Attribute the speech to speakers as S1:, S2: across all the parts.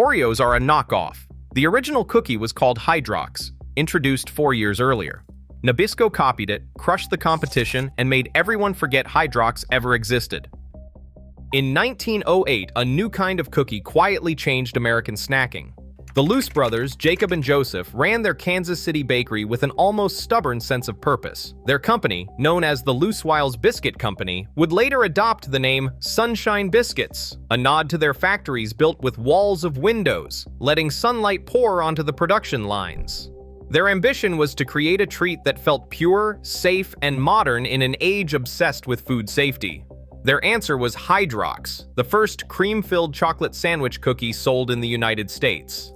S1: Oreos are a knockoff. The original cookie was called Hydrox, introduced 4 years earlier. Nabisco copied it, crushed the competition, and made everyone forget Hydrox ever existed. In 1908, a new kind of cookie quietly changed American snacking. The Loose brothers, Jacob and Joseph, ran their Kansas City bakery with an almost stubborn sense of purpose. Their company, known as the Loose Biscuit Company, would later adopt the name Sunshine Biscuits, a nod to their factories built with walls of windows, letting sunlight pour onto the production lines. Their ambition was to create a treat that felt pure, safe, and modern in an age obsessed with food safety. Their answer was Hydrox, the first cream-filled chocolate sandwich cookie sold in the United States.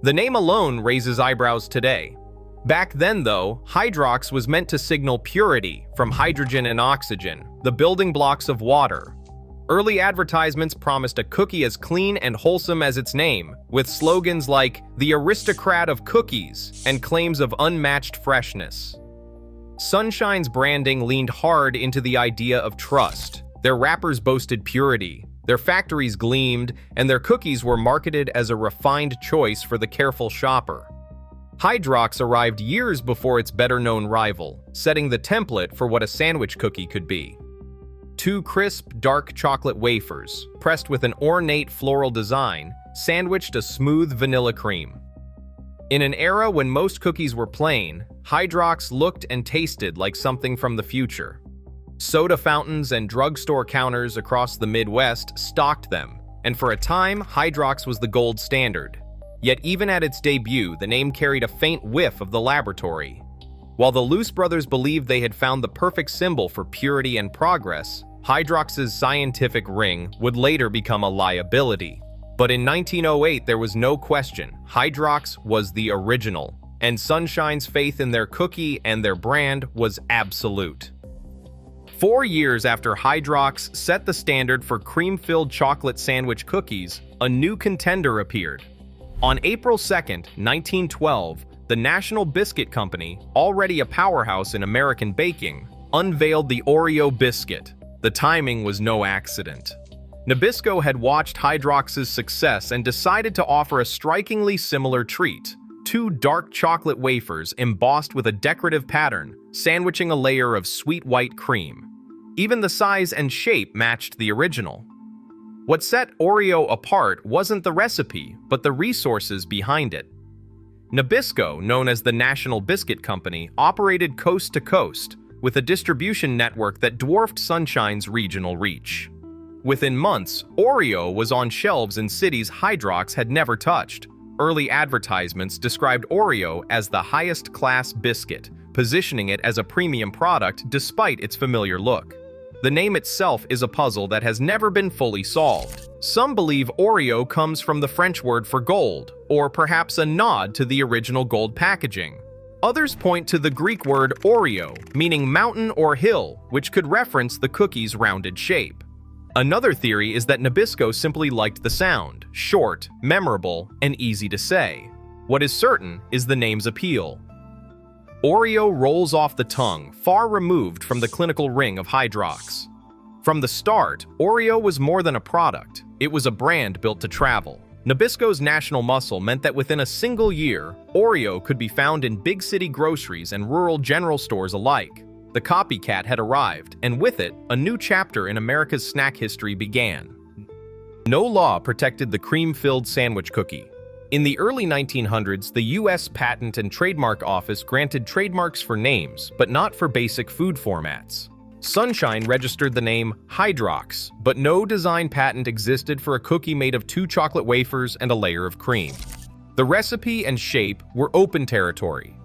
S1: The name alone raises eyebrows today. Back then, though, Hydrox was meant to signal purity from hydrogen and oxygen, the building blocks of water. Early advertisements promised a cookie as clean and wholesome as its name, with slogans like "The Aristocrat of Cookies" and claims of unmatched freshness. Sunshine's branding leaned hard into the idea of trust. Their wrappers boasted purity, their factories gleamed, and their cookies were marketed as a refined choice for the careful shopper. Hydrox arrived years before its better-known rival, setting the template for what a sandwich cookie could be. 2 crisp, dark chocolate wafers, pressed with an ornate floral design, sandwiched a smooth vanilla cream. In an era when most cookies were plain, Hydrox looked and tasted like something from the future. Soda fountains and drugstore counters across the Midwest stocked them, and for a time, Hydrox was the gold standard. Yet even at its debut, the name carried a faint whiff of the laboratory. While the Loose brothers believed they had found the perfect symbol for purity and progress, Hydrox's scientific ring would later become a liability. But in 1908, there was no question, Hydrox was the original, and Sunshine's faith in their cookie and their brand was absolute. 4 years after Hydrox set the standard for cream-filled chocolate sandwich cookies, a new contender appeared. On April 2, 1912, the National Biscuit Company, already a powerhouse in American baking, unveiled the Oreo biscuit. The timing was no accident. Nabisco had watched Hydrox's success and decided to offer a strikingly similar treat: 2 dark chocolate wafers embossed with a decorative pattern, sandwiching a layer of sweet white cream. Even the size and shape matched the original. What set Oreo apart wasn't the recipe, but the resources behind it. Nabisco, known as the National Biscuit Company, operated coast to coast, with a distribution network that dwarfed Sunshine's regional reach. Within months, Oreo was on shelves in cities Hydrox had never touched. Early advertisements described Oreo as the highest-class biscuit, positioning it as a premium product despite its familiar look. The name itself is a puzzle that has never been fully solved. Some believe Oreo comes from the French word for gold, or perhaps a nod to the original gold packaging. Others point to the Greek word Oreo, meaning mountain or hill, which could reference the cookie's rounded shape. Another theory is that Nabisco simply liked the sound, short, memorable, and easy to say. What is certain is the name's appeal. Oreo rolls off the tongue, far removed from the clinical ring of Hydrox. From the start, Oreo was more than a product. It was a brand built to travel. Nabisco's national muscle meant that within a single year, Oreo could be found in big city groceries and rural general stores alike. The copycat had arrived, and with it, a new chapter in America's snack history began. No law protected the cream-filled sandwich cookie. In the early 1900s, the U.S. Patent and Trademark Office granted trademarks for names, but not for basic food formats. Sunshine registered the name Hydrox, but no design patent existed for a cookie made of 2 chocolate wafers and a layer of cream. The recipe and shape were open territory.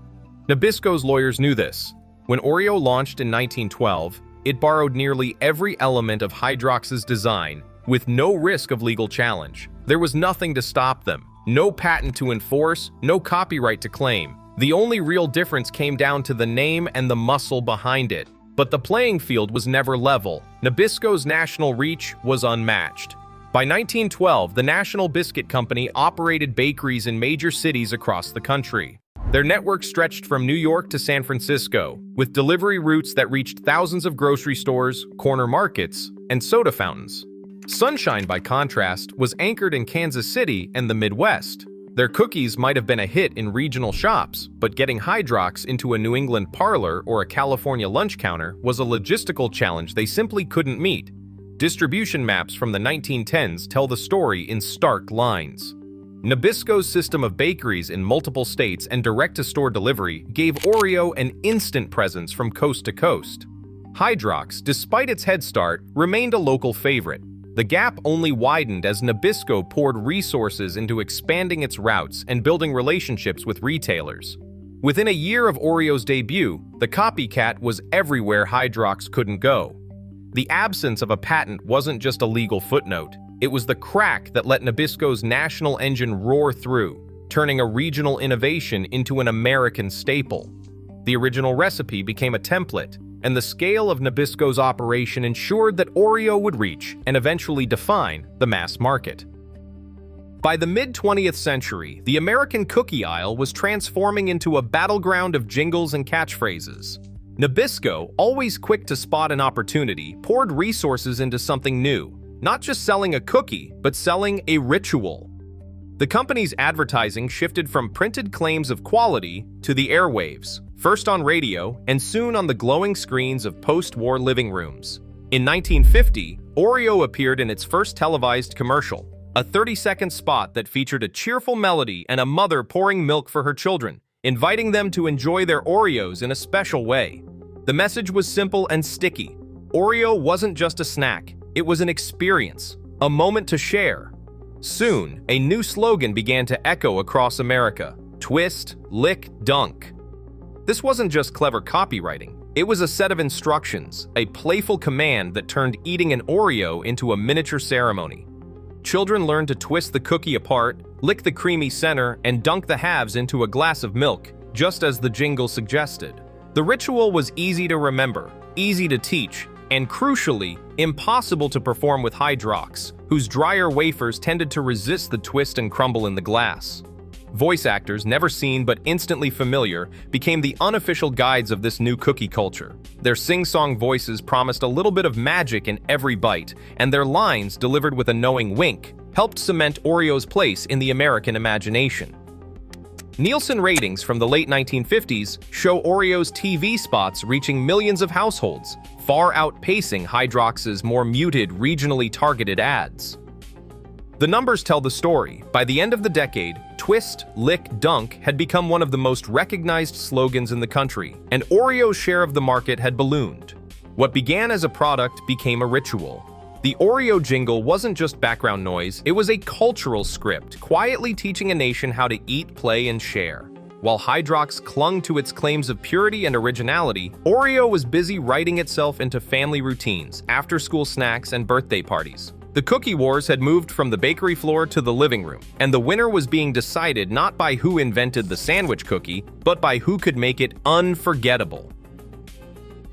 S1: Nabisco's lawyers knew this. When Oreo launched in 1912, it borrowed nearly every element of Hydrox's design, with no risk of legal challenge. There was nothing to stop them. No patent to enforce, no copyright to claim. The only real difference came down to the name and the muscle behind it. But the playing field was never level. Nabisco's national reach was unmatched. By 1912, the National Biscuit Company operated bakeries in major cities across the country. Their network stretched from New York to San Francisco, with delivery routes that reached thousands of grocery stores, corner markets, and soda fountains. Sunshine, by contrast, was anchored in Kansas City and the Midwest. Their cookies might have been a hit in regional shops, but getting Hydrox into a New England parlor or a California lunch counter was a logistical challenge they simply couldn't meet. Distribution maps from the 1910s tell the story in stark lines. Nabisco's system of bakeries in multiple states and direct-to-store delivery gave Oreo an instant presence from coast to coast. Hydrox, despite its head start, remained a local favorite. The gap only widened as Nabisco poured resources into expanding its routes and building relationships with retailers. Within a year of Oreo's debut, the copycat was everywhere Hydrox couldn't go. The absence of a patent wasn't just a legal footnote. It was the crack that let Nabisco's national engine roar through, turning a regional innovation into an American staple. The original recipe became a template, and the scale of Nabisco's operation ensured that Oreo would reach and eventually define the mass market. By the mid-20th century, the American cookie aisle was transforming into a battleground of jingles and catchphrases. Nabisco, always quick to spot an opportunity, poured resources into something new, not just selling a cookie, but selling a ritual. The company's advertising shifted from printed claims of quality to the airwaves, first on radio and soon on the glowing screens of post-war living rooms. In 1950, Oreo appeared in its first televised commercial, a 30-second spot that featured a cheerful melody and a mother pouring milk for her children, inviting them to enjoy their Oreos in a special way. The message was simple and sticky. Oreo wasn't just a snack, it was an experience, a moment to share. Soon, a new slogan began to echo across America: twist, lick, dunk. This wasn't just clever copywriting. It was a set of instructions, a playful command that turned eating an Oreo into a miniature ceremony. Children learned to twist the cookie apart, lick the creamy center, and dunk the halves into a glass of milk, just as the jingle suggested. The ritual was easy to remember, easy to teach, and crucially, impossible to perform with Hydrox, whose drier wafers tended to resist the twist and crumble in the glass. Voice actors, never seen but instantly familiar, became the unofficial guides of this new cookie culture. Their sing-song voices promised a little bit of magic in every bite, and their lines, delivered with a knowing wink, helped cement Oreo's place in the American imagination. Nielsen ratings from the late 1950s show Oreo's TV spots reaching millions of households, far outpacing Hydrox's more muted, regionally targeted ads. The numbers tell the story. By the end of the decade, twist, lick, dunk had become one of the most recognized slogans in the country, and Oreo's share of the market had ballooned. What began as a product became a ritual. The Oreo jingle wasn't just background noise, it was a cultural script, quietly teaching a nation how to eat, play, and share. While Hydrox clung to its claims of purity and originality, Oreo was busy writing itself into family routines, after-school snacks, and birthday parties. The cookie wars had moved from the bakery floor to the living room, and the winner was being decided not by who invented the sandwich cookie, but by who could make it unforgettable.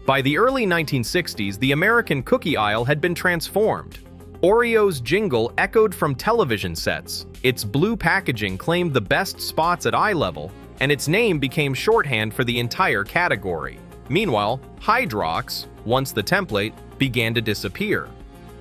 S1: By the early 1960s, the American cookie aisle had been transformed. Oreo's jingle echoed from television sets, its blue packaging claimed the best spots at eye level, and its name became shorthand for the entire category. Meanwhile, Hydrox, once the template, began to disappear.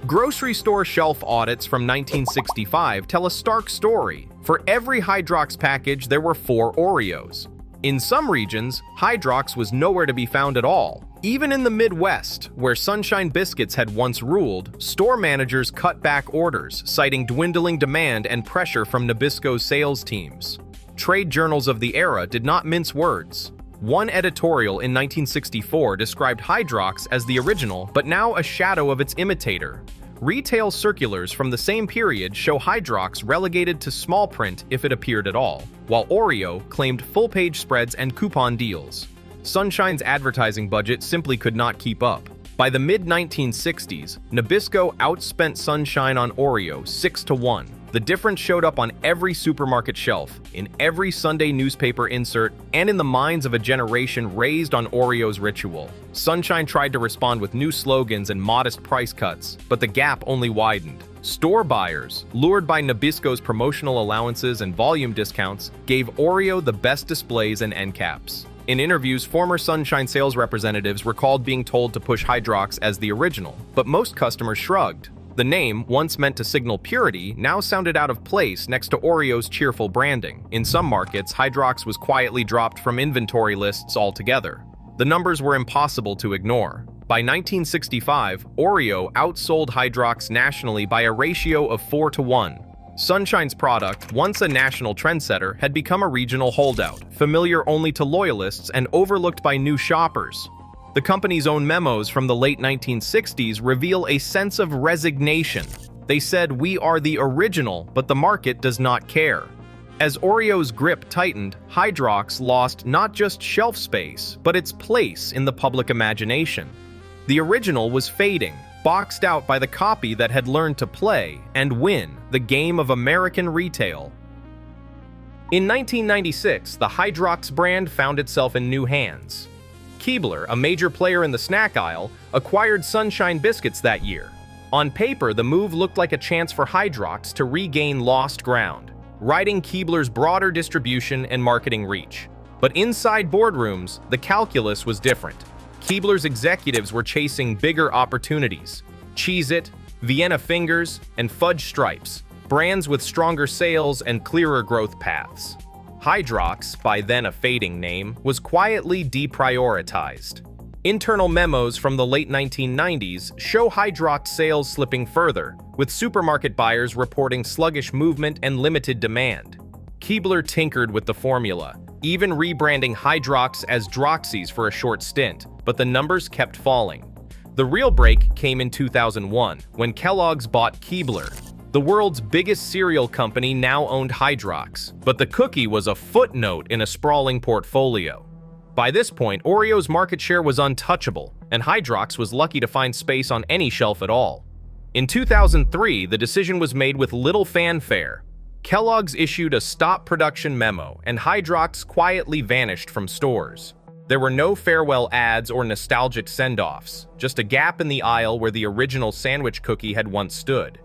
S1: Grocery store shelf audits from 1965 tell a stark story. For every Hydrox package, there were 4 Oreos. In some regions, Hydrox was nowhere to be found at all. Even in the Midwest, where Sunshine Biscuits had once ruled, store managers cut back orders, citing dwindling demand and pressure from Nabisco's sales teams. Trade journals of the era did not mince words. One editorial in 1964 described Hydrox as the original, but now a shadow of its imitator. Retail circulars from the same period show Hydrox relegated to small print if it appeared at all, while Oreo claimed full-page spreads and coupon deals. Sunshine's advertising budget simply could not keep up. By the mid-1960s, Nabisco outspent Sunshine on Oreo 6-1. The difference showed up on every supermarket shelf, in every Sunday newspaper insert, and in the minds of a generation raised on Oreo's ritual. Sunshine tried to respond with new slogans and modest price cuts, but the gap only widened. Store buyers, lured by Nabisco's promotional allowances and volume discounts, gave Oreo the best displays and end caps. In interviews, former Sunshine sales representatives recalled being told to push Hydrox as the original, but most customers shrugged. The name, once meant to signal purity, now sounded out of place next to Oreo's cheerful branding. In some markets, Hydrox was quietly dropped from inventory lists altogether. The numbers were impossible to ignore. By 1965, Oreo outsold Hydrox nationally by a ratio of 4-to-1. Sunshine's product, once a national trendsetter, had become a regional holdout, familiar only to loyalists and overlooked by new shoppers. The company's own memos from the late 1960s reveal a sense of resignation. They said, "We are the original, but the market does not care." As Oreo's grip tightened, Hydrox lost not just shelf space, but its place in the public imagination. The original was fading, boxed out by the copy that had learned to play and win the game of American retail. In 1996, the Hydrox brand found itself in new hands. Keebler, a major player in the snack aisle, acquired Sunshine Biscuits that year. On paper, the move looked like a chance for Hydrox to regain lost ground, riding Keebler's broader distribution and marketing reach. But inside boardrooms, the calculus was different. Keebler's executives were chasing bigger opportunities: Cheez-It, Vienna Fingers, and Fudge Stripes, brands with stronger sales and clearer growth paths. Hydrox, by then a fading name, was quietly deprioritized. Internal memos from the late 1990s show Hydrox sales slipping further, with supermarket buyers reporting sluggish movement and limited demand. Keebler tinkered with the formula, even rebranding Hydrox as Droxies for a short stint, but the numbers kept falling. The real break came in 2001, when Kellogg's bought Keebler. The world's biggest cereal company now owned Hydrox, but the cookie was a footnote in a sprawling portfolio. By this point, Oreo's market share was untouchable, and Hydrox was lucky to find space on any shelf at all. In 2003, the decision was made with little fanfare. Kellogg's issued a stop production memo, and Hydrox quietly vanished from stores. There were no farewell ads or nostalgic send-offs, just a gap in the aisle where the original sandwich cookie had once stood.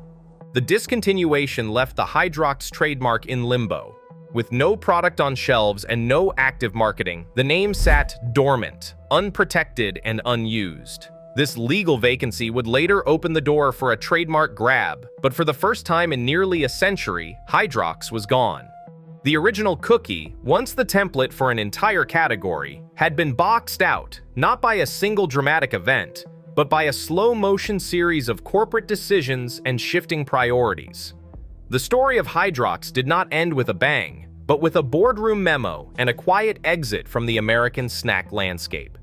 S1: The discontinuation left the Hydrox trademark in limbo. With no product on shelves and no active marketing, the name sat dormant, unprotected, and unused. This legal vacancy would later open the door for a trademark grab, but for the first time in nearly a century, Hydrox was gone. The original cookie, once the template for an entire category, had been boxed out, not by a single dramatic event, but by a slow-motion series of corporate decisions and shifting priorities. The story of Hydrox did not end with a bang, but with a boardroom memo and a quiet exit from the American snack landscape.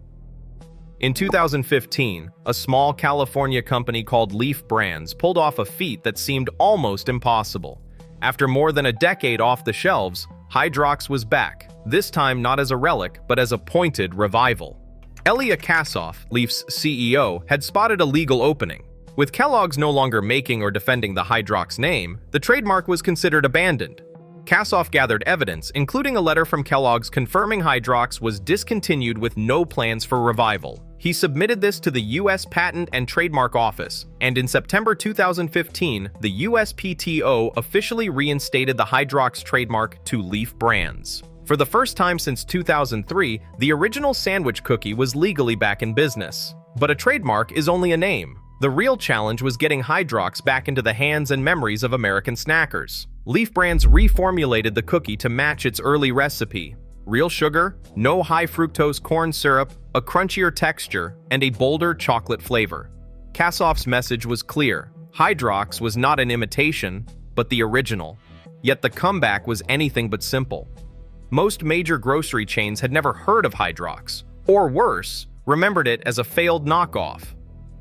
S1: In 2015, a small California company called Leaf Brands pulled off a feat that seemed almost impossible. After more than a decade off the shelves, Hydrox was back, this time not as a relic, but as a pointed revival. Elia Kassoff, Leaf's CEO, had spotted a legal opening. With Kellogg's no longer making or defending the Hydrox name, the trademark was considered abandoned. Kassoff gathered evidence, including a letter from Kellogg's confirming Hydrox was discontinued with no plans for revival. He submitted this to the U.S. Patent and Trademark Office, and in September 2015, the USPTO officially reinstated the Hydrox trademark to Leaf Brands. For the first time since 2003, the original sandwich cookie was legally back in business. But a trademark is only a name. The real challenge was getting Hydrox back into the hands and memories of American snackers. Leaf Brands reformulated the cookie to match its early recipe: real sugar, no high-fructose corn syrup, a crunchier texture, and a bolder chocolate flavor. Kassoff's message was clear: Hydrox was not an imitation, but the original. Yet the comeback was anything but simple. Most major grocery chains had never heard of Hydrox, or worse, remembered it as a failed knockoff.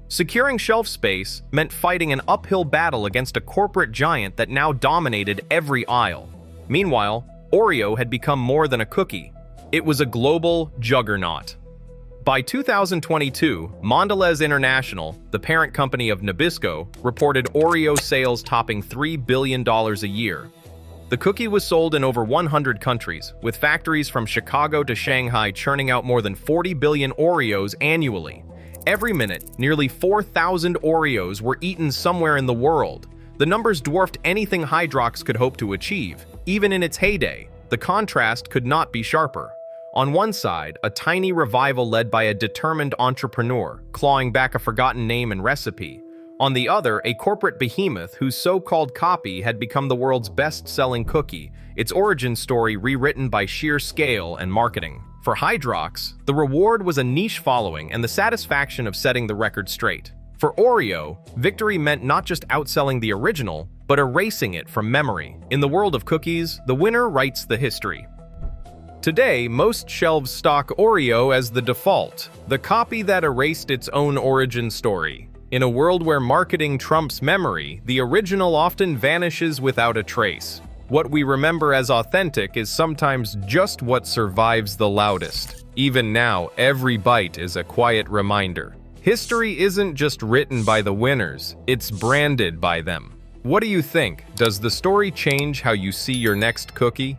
S1: Securing shelf space meant fighting an uphill battle against a corporate giant that now dominated every aisle. Meanwhile, Oreo had become more than a cookie. It was a global juggernaut. By 2022, Mondelez International, the parent company of Nabisco, reported Oreo sales topping $3 billion a year. The cookie was sold in over 100 countries, with factories from Chicago to Shanghai churning out more than 40 billion Oreos annually. Every minute, nearly 4,000 Oreos were eaten somewhere in the world. The numbers dwarfed anything Hydrox could hope to achieve. Even in its heyday, the contrast could not be sharper. On one side, a tiny revival led by a determined entrepreneur, clawing back a forgotten name and recipe. On the other, a corporate behemoth whose so-called copy had become the world's best-selling cookie, its origin story rewritten by sheer scale and marketing. For Hydrox, the reward was a niche following and the satisfaction of setting the record straight. For Oreo, victory meant not just outselling the original, but erasing it from memory. In the world of cookies, the winner writes the history. Today, most shelves stock Oreo as the default, the copy that erased its own origin story. In a world where marketing trumps memory, the original often vanishes without a trace. What we remember as authentic is sometimes just what survives the loudest. Even now, every bite is a quiet reminder. History isn't just written by the winners, it's branded by them. What do you think? Does the story change how you see your next cookie?